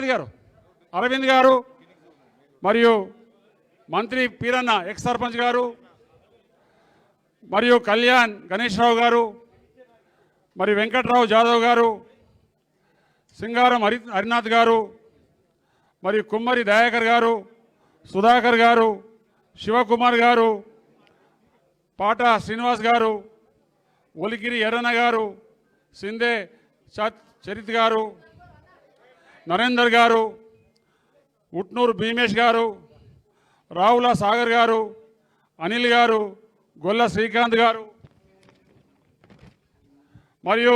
తిరుపతి గారు, అరవింద్ గారు, మరియు మంత్రి పీరన్న ఎక్స్ సర్పంచ్ గారు, మరియు కళ్యాణ్ గణేష్ రావు గారు, మరి వెంకట్రావు జాదవ్ గారు, సింగారం హరినాథ్ గారు, మరియు కుమ్మరి దయాకర్ గారు, సుధాకర్ గారు, శివకుమార్ గారు, పాట శ్రీనివాస్ గారు, ఒలిగిరి ఎర్రన్న గారు, సిందే చరిత్ గారు, నరేందర్ గారు, ఉట్నూరు భీమేష్ గారు, రావుల సాగర్ గారు, అనిల్ గారు, గొల్ల శ్రీకాంత్ గారు, మరియు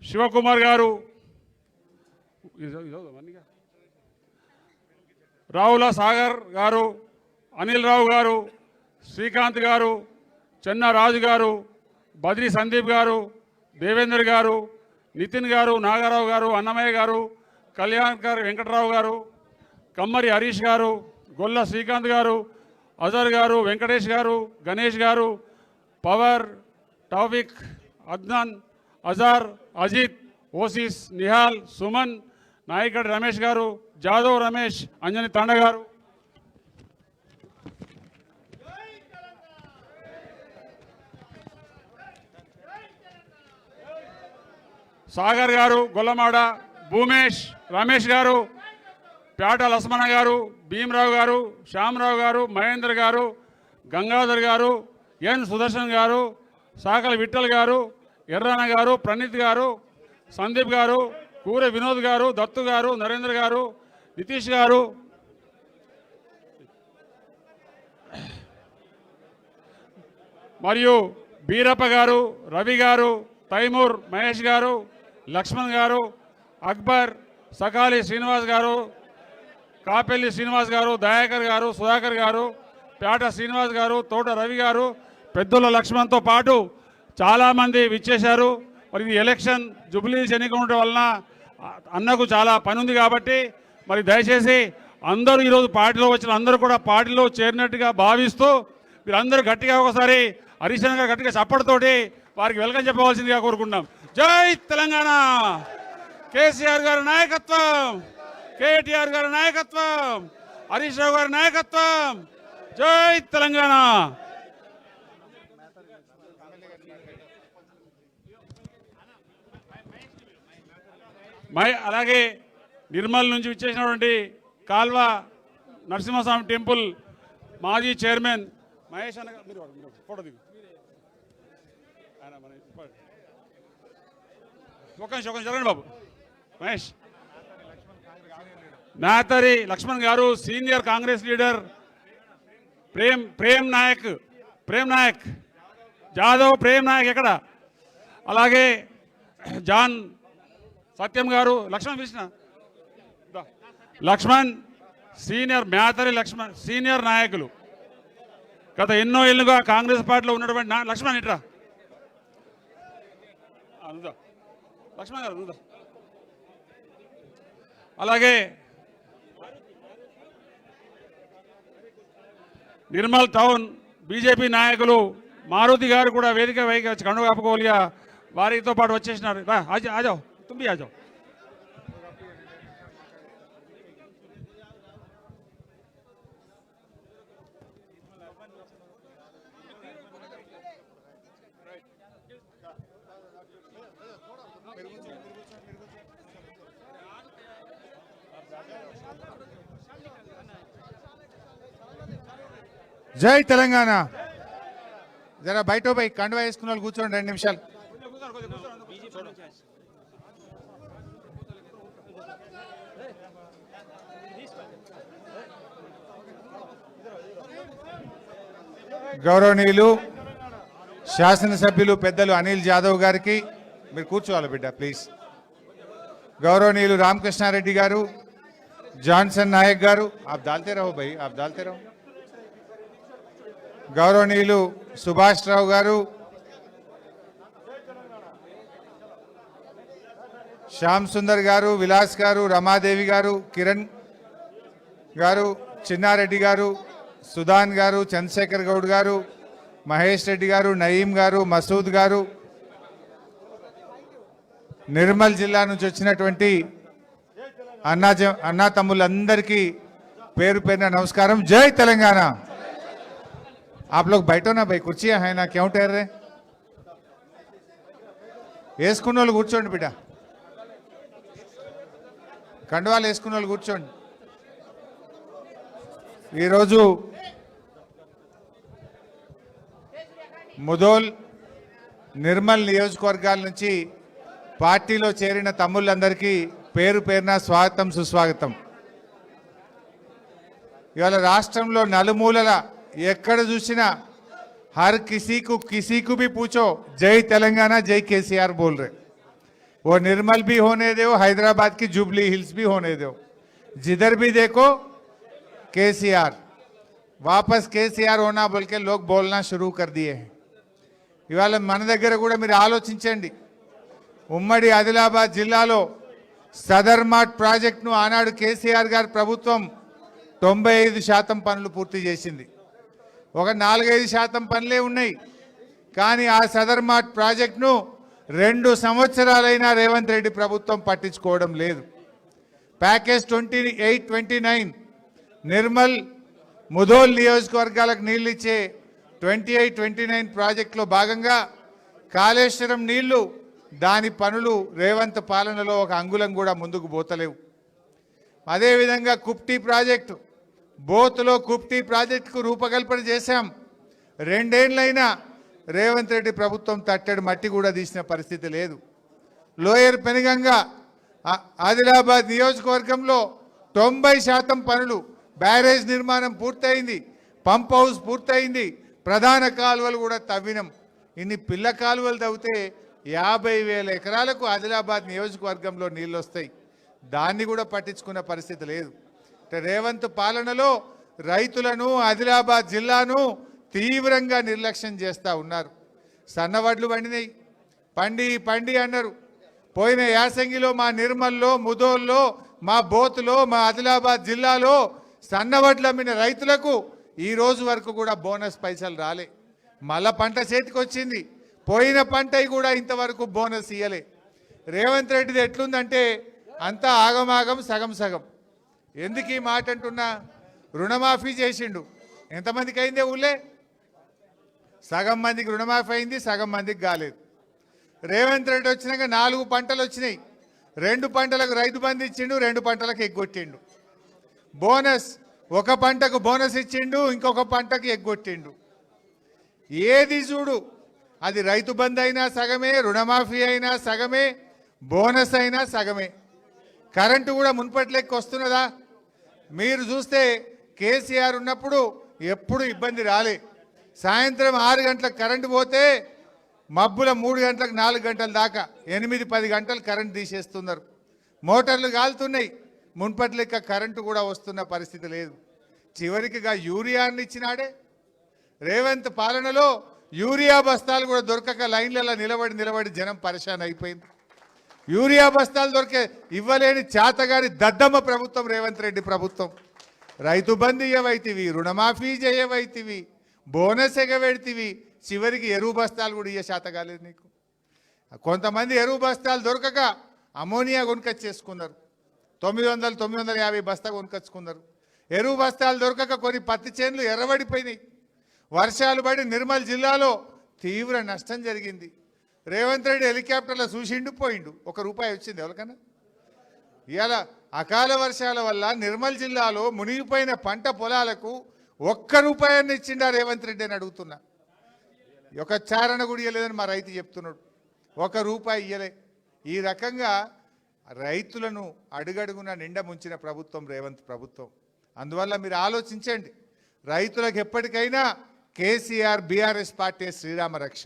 శివకుమార్ గారు, రావుల సాగర్ గారు, అనిల్ రావు గారు, శ్రీకాంత్ గారు, చెన్న రాజు గారు, బద్రి సందీప్ గారు, దేవేందర్ గారు, నితిన్ గారు, నాగారావు గారు, అన్నమయ్య గారు, కళ్యాణ్ గారు, వెంకటరావు గారు, కమ్మరి హరీష్ గారు, గొల్ల శ్రీకాంత్ గారు, అజర్ గారు, వెంకటేష్ గారు, గణేష్ గారు, పవర్, టాఫిక్, అద్నాన్, అజార్, అజిత్, ఓసిస్, నిహాల్, సుమన్, నాయకడ్ రమేష్ గారు, జాదవ్ రమేష్, అంజని తండ గారు, సాగర్ గారు, గొల్లమాడ, భూమేష్, రమేష్ గారు, పేట లస్మణ గారు, భీమరావు గారు, శ్యామరావు గారు, మహేందర్ గారు, గంగాధర్ గారు, ఎన్ సుదర్శన్ గారు, సాకల విఠల్ గారు, ఎర్రన్న గారు, ప్రణీత్ గారు, సందీప్ గారు, కూరె వినోద్ గారు, దత్తు గారు, నరేంద్ర గారు, నితీష్ గారు, మరియు బీరప్ప గారు, రవి గారు, తైమూర్ మహేష్ గారు, లక్ష్మణ్ గారు, అక్బర్, సకాలి శ్రీనివాస్ గారు, కాపెల్లి శ్రీనివాస్ గారు, దయాకర్ గారు, సుధాకర్ గారు, పేట శ్రీనివాస్ గారు, తోట రవి గారు, పెద్దల లక్ష్మణ్తో పాటు చాలామంది విచ్చేశారు. మరి ఇది ఎలక్షన్ జూబ్లీస్ ఎన్నిక ఉండటం వలన అన్నకు చాలా పని ఉంది కాబట్టి మరి దయచేసి అందరూ ఈరోజు పార్టీలో వచ్చిన అందరూ కూడా పార్టీలో చేరినట్టుగా భావిస్తూ మీరందరూ గట్టిగా ఒకసారి హరీష్ అన్న గారు గట్టిగా చప్పటితోటి వారికి వెల్కమ్ చెప్పవలసిందిగా కోరుకుంటున్నాం. జై తెలంగాణ! కేసీఆర్ గారి నాయకత్వం, కేటీఆర్ గారి నాయకత్వం, హరీష్ రావు గారి నాయకత్వం. జై తెలంగాణ! అలాగే నిర్మల్ నుంచి విచ్చేసినటువంటి కాల్వ నరసింహస్వామి టెంపుల్ మాజీ చైర్మన్ మహేష్ అన్న గారు, ఫోటో దిగు. ఒక నిమిషం జరగండి బాబు. మహేష్ నాతరి లక్ష్మణ్ గారు, సీనియర్ కాంగ్రెస్ లీడర్, ప్రేమ్ నాయక్ జాదవ్, ప్రేమ్ నాయక్ ఎక్కడ, అలాగే జాన్ సత్యం గారు, లక్ష్మణ్ సీనియర్, మ్యాతరి లక్ష్మణ్ సీనియర్ నాయకులు, గత ఎన్నో ఏళ్ళుగా కాంగ్రెస్ పార్టీలో ఉన్నటువంటి లక్ష్మణ్ ఇట్రా, లక్ష్మణ్ గారు. అలాగే నిర్మల్ టౌన్ బీజేపీ నాయకులు మారుతి గారు కూడా వేదిక వైకి వచ్చి కండువ కప్పుకోవాలిగా వారితో పాటు వచ్చేసినారు. ఆజావ్ తుమ్మి ఆజావ్. జై తెలంగాణ! జరా బయట పోయి కండువా వేసుకున్న వాళ్ళు కూర్చోండి 2 నిమిషాలు. గౌరవనీయులు శాసనసభ్యులు పెద్దలు అనిల్ జాదవ్ గారికి, మీరు కూర్చోవాలి బిడ్డ ప్లీజ్. గౌరవనీయులు రామకృష్ణారెడ్డి గారు, జాన్సన్ నాయక్ గారు, आप डालते रहो भाई, आप डालते रहो. గౌరవనీయులు సుభాష్ రావు గారు, శ్యామ్ సుందర్ గారు, విలాస్ గారు, రమాదేవి గారు, కిరణ్ గారు, చిన్నారెడ్డి గారు, సుధాన్ గారు, చంద్రశేఖర్ గౌడ్ గారు, మహేష్ రెడ్డి గారు, నయీం గారు, మసూద్ గారు, నిర్మల్ జిల్లా నుంచి వచ్చినటువంటి అన్నా తమ్ముళ్ళందరికీ పేరు పేరున నమస్కారం. జై తెలంగాణ. आप लोग बैठो ना भाई, कुर्सियां हैं ना, क्यों ठहर रहे? వేసుకున్న వాళ్ళు కూర్చోండి బిడ్డ, కండువాలు వేసుకున్న వాళ్ళు కూర్చోండి. ఈరోజు ముదోల్ నిర్మల్ నియోజకవర్గాల నుంచి పార్టీలో చేరిన తమ్ముళ్ళందరికీ పేరు పేరున స్వాగతం సుస్వాగతం. ఇవాళ రాష్ట్రంలో నలుమూలల ఎక్కడ చూసినా हर किसी को भी पूछो जय तेलंगाना जय केसीआर बोल रहे. वो निर्मल भी होने दो, हैदराबाद की जुबली हिल्स भी होने दो, जिधर भी देखो केसीआर, वापस केसीआर होना बोल के लोग बोलना शुरू कर दिए हैं. ఇవాళ మన దగ్గర కూడా మీరు ఆలోచించండి. ఉమ్మడి ఆదిలాబాద్ జిల్లాలో సదర్ మార్ట్ ప్రాజెక్టును ఆనాడు కేసీఆర్ గారి ప్రభుత్వం 95% పనులు పూర్తి చేసింది. ఒక 4-5% పనులే ఉన్నాయి. కానీ ఆ సదర్ మార్ట్ ప్రాజెక్టును 2 సంవత్సరాలైనా రేవంత్ రెడ్డి ప్రభుత్వం పట్టించుకోవడం లేదు. ప్యాకేజ్ 28-29 నిర్మల్ ముదోల్ నియోజకవర్గాలకు నీళ్లు ఇచ్చే 28-29 ప్రాజెక్టులో భాగంగా కాళేశ్వరం నీళ్లు దాని పనులు రేవంత్ పాలనలో ఒక అంగుళం కూడా ముందుకు పోతలేవు. అదేవిధంగా కుప్టీ ప్రాజెక్టు, బోత్లో కుప్టీ ప్రాజెక్టుకు రూపకల్పన చేశాం. 2 ఏళ్ళైనా రేవంత్ రెడ్డి ప్రభుత్వం తట్టెడు మట్టి కూడా తీసిన పరిస్థితి లేదు. లోయర్ పెనుగంగా ఆదిలాబాద్ నియోజకవర్గంలో 90% పనులు, బ్యారేజ్ నిర్మాణం పూర్తయింది, పంప్ హౌస్ పూర్తయింది, ప్రధాన కాలువలు కూడా తవ్వినం. ఇన్ని పిల్ల కాలువలు తవ్వితే 50,000 ఎకరాలకు ఆదిలాబాద్ నియోజకవర్గంలో నీళ్ళు వస్తాయి. దాన్ని కూడా పట్టించుకున్న పరిస్థితి లేదు. రేవంత్ పాలనలో రైతులను, ఆదిలాబాద్ జిల్లాను తీవ్రంగా నిర్లక్ష్యం చేస్తూ ఉన్నారు. సన్నవడ్లు పండినాయి, పండి అన్నారు. పోయిన యాసంగిలో మా నిర్మల్లో, ముదోల్లో, మా బోతులో, మా ఆదిలాబాద్ జిల్లాలో సన్నవడ్లు అమ్మిన రైతులకు ఈ రోజు వరకు కూడా బోనస్ పైసలు రాలే. మళ్ళా పంట చేతికి వచ్చింది, పోయిన పంట కూడా ఇంతవరకు బోనస్ ఇయ్యలే. రేవంత్ రెడ్డిది ఎట్లుందంటే అంతా ఆగమాగం, సగం సగం. ఎందుకు ఈ మాట అంటున్నా? రుణమాఫీ చేసిండు. ఎంతమందికి అయిందే ఊళ్ళే? సగం మందికి రుణమాఫీ అయింది, సగం మందికి కాలేదు. రేవంత్ రెడ్డి వచ్చినాక 4 పంటలు వచ్చినాయి. 2 పంటలకు రైతు బంధు ఇచ్చిండు, 2 పంటలకు ఎగ్గొట్టిండు. బోనస్, ఒక పంటకు బోనస్ ఇచ్చిండు, ఇంకొక పంటకు ఎగ్గొట్టిండు. ఏది చూడు అది రైతు బంధు అయినా సగమే, రుణమాఫీ అయినా సగమే, బోనస్ అయినా సగమే. కరెంటు కూడా మున్పటి లెక్క వస్తున్నదా? మీరు చూస్తే కేసీఆర్ ఉన్నప్పుడు ఎప్పుడు ఇబ్బంది రాలే. సాయంత్రం 6 గంటలకు కరెంటు పోతే మబ్బుల 3 గంటలకు 4 గంటల దాకా 8-10 గంటలు కరెంటు తీసేస్తున్నారు. మోటార్లు కాలుతున్నాయి. మున్పటి లెక్క కరెంటు కూడా వస్తున్న పరిస్థితి లేదు. చివరికిగా యూరియాని ఇచ్చినాడే. రేవంత్ పాలనలో యూరియా బస్తాలు కూడా దొరకక లైన్లలో నిలబడి జనం పరేషాన్ అయిపోయింది. యూరియా బస్తాలు దొరికే ఇవ్వలేని చేతగాని దద్దమ్మ ప్రభుత్వం రేవంత్ రెడ్డి ప్రభుత్వం. రైతు బంధు ఇవ్వైతివి, రుణమాఫీ చేయవైతివి, బోనస్ ఎగబెడితివి, చివరికి ఎరువు బస్తాలు కూడా ఇయ్య శాత కాలేదు నీకు. కొంతమంది ఎరువు బస్తాలు దొరకక అమోనియా కొనుకొచ్చేసుకున్నారు. 900-950 బస్తా కొనుకొచ్చుకున్నారు. ఎరువు బస్తాలు దొరకక కొన్ని పత్తి చేనులు ఎర్రబడిపోయినాయి. వర్షాలు పడి నిర్మల్ జిల్లాలో తీవ్ర నష్టం జరిగింది. రేవంత్ రెడ్డి హెలికాప్టర్లో చూసిండు, పోయిండు. ₹1 వచ్చింది ఎవరికన్నా? ఇవాళ అకాల వర్షాల వల్ల నిర్మల్ జిల్లాలో మునిగిపోయిన పంట పొలాలకు ₹1 ఇచ్చిండా రేవంత్ రెడ్డి అని అడుగుతున్నా. ఒక చారణ కూడా ఇయ్యలేదని మా రైతు చెప్తున్నాడు. ₹1 ఇయ్యలే. ఈ రకంగా రైతులను అడుగడుగున నిండా ముంచిన ప్రభుత్వం రేవంత్ ప్రభుత్వం. అందువల్ల మీరు ఆలోచించండి. రైతులకు ఎప్పటికైనా కేసీఆర్, బీఆర్ఎస్ పార్టీ శ్రీరామ రక్ష.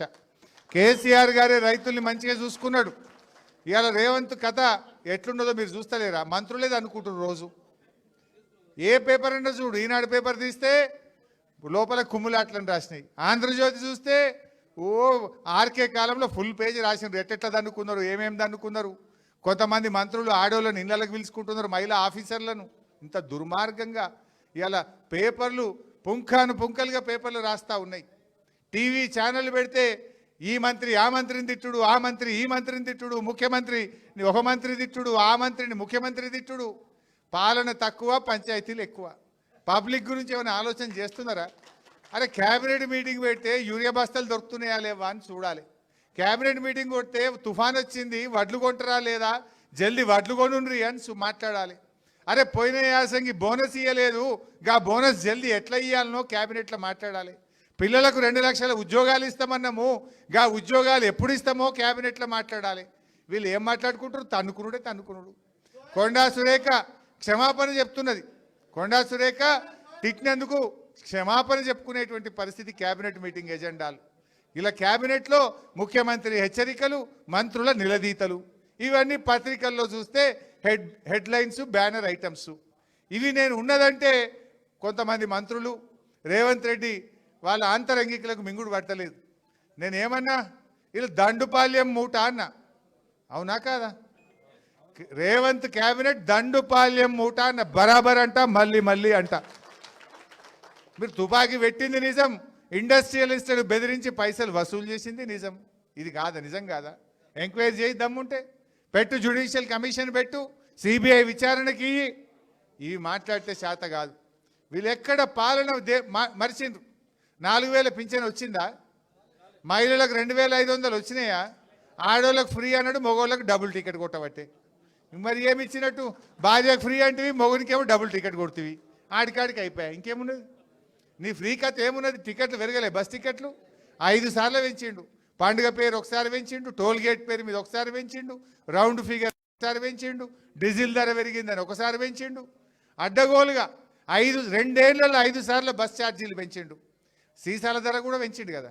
కేసీఆర్ గారే రైతుల్ని మంచిగా చూసుకున్నాడు. ఇవాళ రేవంత్ కథ ఎట్లున్నదో మీరు చూస్తలేరా? మంత్రులేదు అనుకుంటున్నారు రోజు. ఏ పేపర్ అన్నా చూడు, ఈనాడు పేపర్ తీస్తే లోపల కుమ్ములాట్లని రాసినాయి. ఆంధ్రజ్యోతి చూస్తే ఓ ఆర్కే కాలంలో ఫుల్ పేజీ రాసినారు. ఎట్టెట్లా దన్నుకున్నారు, ఏమేమి దన్నుకున్నారు. కొంతమంది మంత్రులు ఆడోళ్ళని ఇళ్ళకి పిలుచుకుంటున్నారు, మహిళా ఆఫీసర్లను. ఇంత దుర్మార్గంగా ఇవాళ పేపర్లు పుంఖాను పుంఖలుగా పేపర్లు రాస్తూ ఉన్నాయి. టీవీ ఛానల్ పెడితే ఈ మంత్రి ఆ మంత్రిని తిట్టుడు, ఆ మంత్రి ఈ మంత్రిని తిట్టుడు, ముఖ్యమంత్రి ఒక మంత్రి తిట్టుడు, ఆ మంత్రిని ముఖ్యమంత్రి తిట్టుడు. పాలన తక్కువ, పంచాయతీలు ఎక్కువ. పబ్లిక్ గురించి ఏమైనా ఆలోచన చేస్తున్నారా? అరే క్యాబినెట్ మీటింగ్ పెడితే యూరియా బస్తాలు దొరుకుతున్నాయా లేవా అని చూడాలి. క్యాబినెట్ మీటింగ్ కొడితే తుఫాన్ వచ్చింది, వడ్లు కొంటారా లేదా, జల్దీ వడ్లు కొనుండ్రి అని మాట్లాడాలి. అరే పోయిన యాసంగి బోనస్ ఇవ్వలేదు, గా బోనస్ జల్దీ ఎట్లా ఇవ్వాలనో క్యాబినెట్లో మాట్లాడాలి. పిల్లలకు 2 లక్షల ఉద్యోగాలు ఇస్తామన్నాము, గా ఉద్యోగాలు ఎప్పుడు ఇస్తామో క్యాబినెట్లో మాట్లాడాలి. వీళ్ళు ఏం మాట్లాడుకుంటారు? తన్నుకునుడు. కొండా సురేఖ క్షమాపణ చెప్తున్నది. కొండా సురేఖ తిట్టినందుకు క్షమాపణ చెప్పుకునేటువంటి పరిస్థితి క్యాబినెట్ మీటింగ్ ఎజెండాలు. ఇలా క్యాబినెట్లో ముఖ్యమంత్రి హెచ్చరికలు, మంత్రుల నిలదీతలు, ఇవన్నీ పత్రికల్లో చూస్తే హెడ్లైన్స్, బ్యానర్ ఐటమ్స్. ఇవి నేను ఉన్నదంటే కొంతమంది మంత్రులు, రేవంత్ రెడ్డి వాళ్ళ ఆంతరంగికులకు మింగుడు పట్టలేదు. నేనేమన్నా వీళ్ళు దండుపాల్యం మూట అన్న, అవునా కాదా? రేవంత్ క్యాబినెట్ దండుపాల్యం మూట అన్న, బరాబర్ అంట, మళ్ళీ అంట. మీరు తుపాకీ పెట్టింది నిజం, ఇండస్ట్రియలిస్టులు బెదిరించి పైసలు వసూలు చేసింది నిజం. ఇది కాదా? నిజం కాదా? ఎంక్వైరీ చేయి, దమ్ముంటే పెట్టు, జ్యుడిషియల్ కమిషన్ పెట్టు, సిబిఐ విచారణకి. ఇవి మాట్లాడితే శాత కాదు. వీళ్ళు ఎక్కడ పాలన మరిచిండ్రు. 4000 పింఛన్ వచ్చిందా? మహిళలకు 2500 వచ్చినాయా? ఆడోళ్ళకు ఫ్రీ అన్నాడు, మగోళ్ళకు డబుల్ టికెట్ కొట్టబట్టే. మరి ఏమి ఇచ్చినట్టు? భార్యకు ఫ్రీ అంటివి, మగోనికేమో డబుల్ టికెట్ కొడుతుంది. ఆడికాడికి అయిపోయాయి. ఇంకేమున్నది నీ ఫ్రీ కథ? ఏమున్నది? టికెట్లు పెరగలే, బస్ టికెట్లు 5 సార్లు పెంచిండు. పండుగ పేరు ఒకసారి పెంచిండు, టోల్ గేట్ పేరు మీద ఒకసారి పెంచిండు, రౌండ్ ఫిగర్ ఒకసారి పెంచిండు, డీజిల్ ధర పెరిగిందని ఒకసారి పెంచిండు. అడ్డగోలుగా 2 ఏళ్లలో 5 సార్లు బస్ ఛార్జీలు పెంచిండు. సీసాల ధర కూడా పెంచిండు కదా,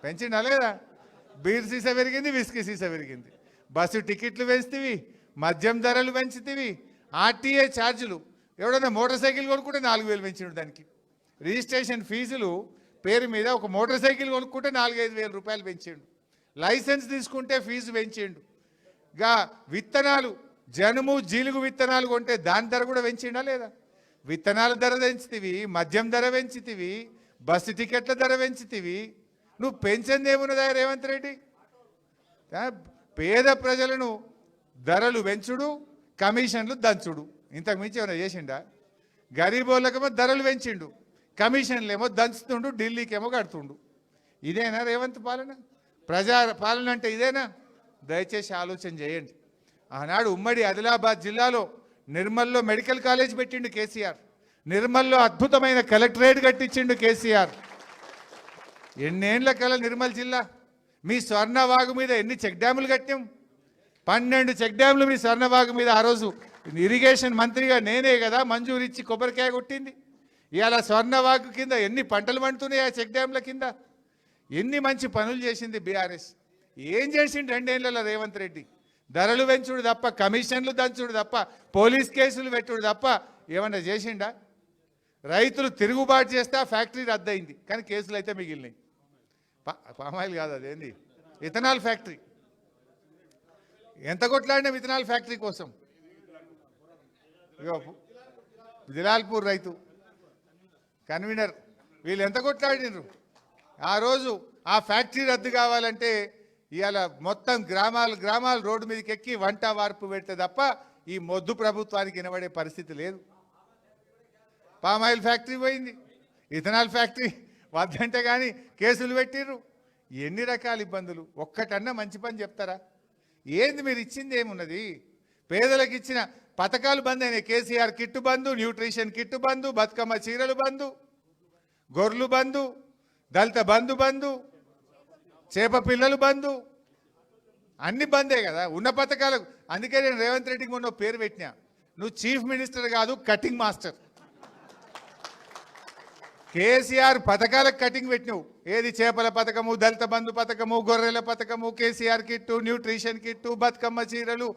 పెంచిండా లేదా? బీర్ సీసా పెరిగింది, విస్కీ సీసా పెరిగింది. బస్సు టికెట్లు పెంచుతీవి, మద్యం ధరలు పెంచుతీవి, ఆర్టీఏ ఛార్జీలు. ఎవడన్నా మోటార్ సైకిల్ కొనుక్కుంటే 4000 పెంచిండు. దానికి రిజిస్ట్రేషన్ ఫీజులు పేరు మీద ఒక మోటార్ సైకిల్ కొనుక్కుంటే 4-5 వేల రూపాయలు పెంచిండు. లైసెన్స్ తీసుకుంటే ఫీజు పెంచిండు. గా విత్తనాలు, జనుము జీలుగు విత్తనాలు కొంటే దాని ధర కూడా పెంచిండా లేదా? విత్తనాల ధర పెంచుతీవి, మద్యం ధర పెంచుతీవి, బస్సు టికెట్ల ధర పెంచుతీవి. నువ్వు పెంచింది ఏమున్నదా రేవంత్ రెడ్డి? పేద ప్రజలను ధరలు పెంచుడు, కమిషన్లు దంచుడు. ఇంతకు మించి ఏమైనా చేసిండా? గరీబోళ్ళకేమో ధరలు పెంచిండు, కమిషన్లు ఏమో దంచుతుండు, ఢిల్లీకేమో కడుతుండు. ఇదేనా రేవంత్ పాలన? ప్రజా పాలన అంటే ఇదేనా? దయచేసి ఆలోచన చేయండి. ఆనాడు ఉమ్మడి ఆదిలాబాద్ జిల్లాలో నిర్మల్లో మెడికల్ కాలేజ్ పెట్టిండు కేసీఆర్. నిర్మల్లో అద్భుతమైన కలెక్టరేట్ కట్టించిండు కేసీఆర్. ఎన్నేళ్ల కల నిర్మల్ జిల్లా. మీ స్వర్ణవాగు మీద ఎన్ని చెక్ డ్యాములు కట్టాం? 12 చెక్ డ్యాములు మీ స్వర్ణవాగు మీద. ఆ రోజు ఇరిగేషన్ మంత్రిగా నేనే కదా మంజూరు ఇచ్చి కొబ్బరికాయ కొట్టింది. ఇవాళ స్వర్ణవాగు కింద ఎన్ని పంటలు పండుతున్నాయి ఆ చెక్ డ్యామ్ల కింద. ఎన్ని మంచి పనులు చేసింది బీఆర్ఎస్. ఏం చేసిండు 2 ఏళ్లలో రేవంత్ రెడ్డి? ధరలు పెంచుడు తప్ప, కమిషన్లు దంచుడు తప్ప, పోలీస్ కేసులు పెట్టుడు తప్ప ఏమన్నా చేసిండా? రైతులు తిరుగుబాటు చేస్తే ఆ ఫ్యాక్టరీ రద్దయింది, కానీ కేసులు అయితే మిగిలినాయి. పామాయిల్ కాదు, అదేంది ఇథనాల్ ఫ్యాక్టరీ. ఎంత కొట్లాడినా ఇథనాల్ ఫ్యాక్టరీ కోసం. జిలాల్పూర్ రైతు కన్వీనర్ వీళ్ళు ఎంత కొట్లాడినరు ఆ రోజు. ఆ ఫ్యాక్టరీ రద్దు కావాలంటే ఇవాళ మొత్తం గ్రామాలు రోడ్డు మీదకి ఎక్కి వంట వార్పు పెడితే తప్ప ఈ మొద్దు ప్రభుత్వానికి వినబడే పరిస్థితి లేదు. పామాయిల్ ఫ్యాక్టరీ పోయింది, ఇథనాల్ ఫ్యాక్టరీ వద్దంటే కానీ కేసులు పెట్టిర్రు. ఎన్ని రకాల ఇబ్బందులు. ఒక్కటన్నా మంచి పని చెప్తారా? ఏంది మీరు ఇచ్చింది ఏమున్నది? పేదలకు ఇచ్చిన పథకాలు బంద్ అయినాయి. కేసీఆర్ కిట్టు బంధు, న్యూట్రిషన్ కిట్టు బంధు, బతుకమ్మ చీరలు బంధు, గొర్రెలు బంధు, దళిత బంధు, చేప పిల్లలు బంధు, అన్ని బందే కదా ఉన్న పథకాలకు. అందుకే నేను రేవంత్ రెడ్డికి మొన్న పేరు పెట్టినా, నువ్వు చీఫ్ మినిస్టర్ కాదు, కటింగ్ మాస్టర్. కేసీఆర్ పథకాలకు కటింగ్ పెట్టినావు. ఏది చేపల పథకము, దళిత బంధు పథకము, గొర్రెల పథకము, KCR kit, nutrition kit, Bathukamma చీరలు,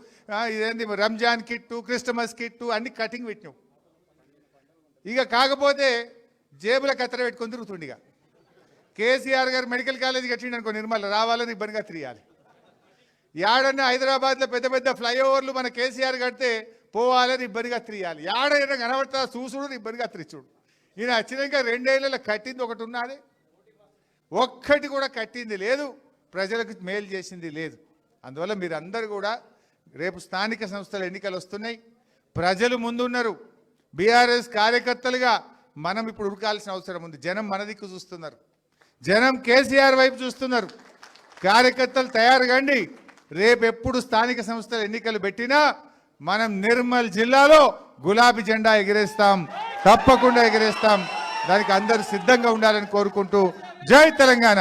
ఇదేంది రంజాన్ కిట్టు, క్రిస్టమస్ కిట్టు, అన్ని కటింగ్ పెట్టినావు. ఇక కాకపోతే జేబుల కత్తెర పెట్టుకొని తిరుగుతుండిగా. కేసీఆర్ గారు మెడికల్ కాలేజ్ కట్టిండు అనుకో, నిర్మల్ రావాలని ఇబ్బందిగా తిరగాలి. యాడన్నా హైదరాబాద్లో పెద్ద పెద్ద ఫ్లైఓవర్లు మన కేసీఆర్ కడితే పోవాలని ఇబ్బందిగా తిరగాలి. యాడైనా కనబడతా చూసుడు ఇబ్బందిగా తిరిచుడు. ఈయన వచ్చినాక 2 ఏళ్లలో కట్టింది ఒకటి ఉన్నది. ఒక్కటి కూడా కట్టింది లేదు, ప్రజలకు మేలు చేసింది లేదు. అందువల్ల మీరు అందరూ కూడా రేపు స్థానిక సంస్థల ఎన్నికలు వస్తున్నాయి, ప్రజలు ముందున్నారు. బీఆర్ఎస్ కార్యకర్తలుగా మనం ఇప్పుడు ఉరకాల్సిన అవసరం ఉంది. జనం మన దిక్కు చూస్తున్నారు, జనం కేసీఆర్ వైపు చూస్తున్నారు. కార్యకర్తలు తయారు కండి. రేపు ఎప్పుడు స్థానిక సంస్థల ఎన్నికలు పెట్టినా మనం నిర్మల్ జిల్లాలో గులాబీ జెండా ఎగిరేస్తాం, తప్పకుండా ఎగిరేస్తాం. దానికి అందరూ సిద్ధంగా ఉండాలని కోరుకుంటూ జై తెలంగాణ.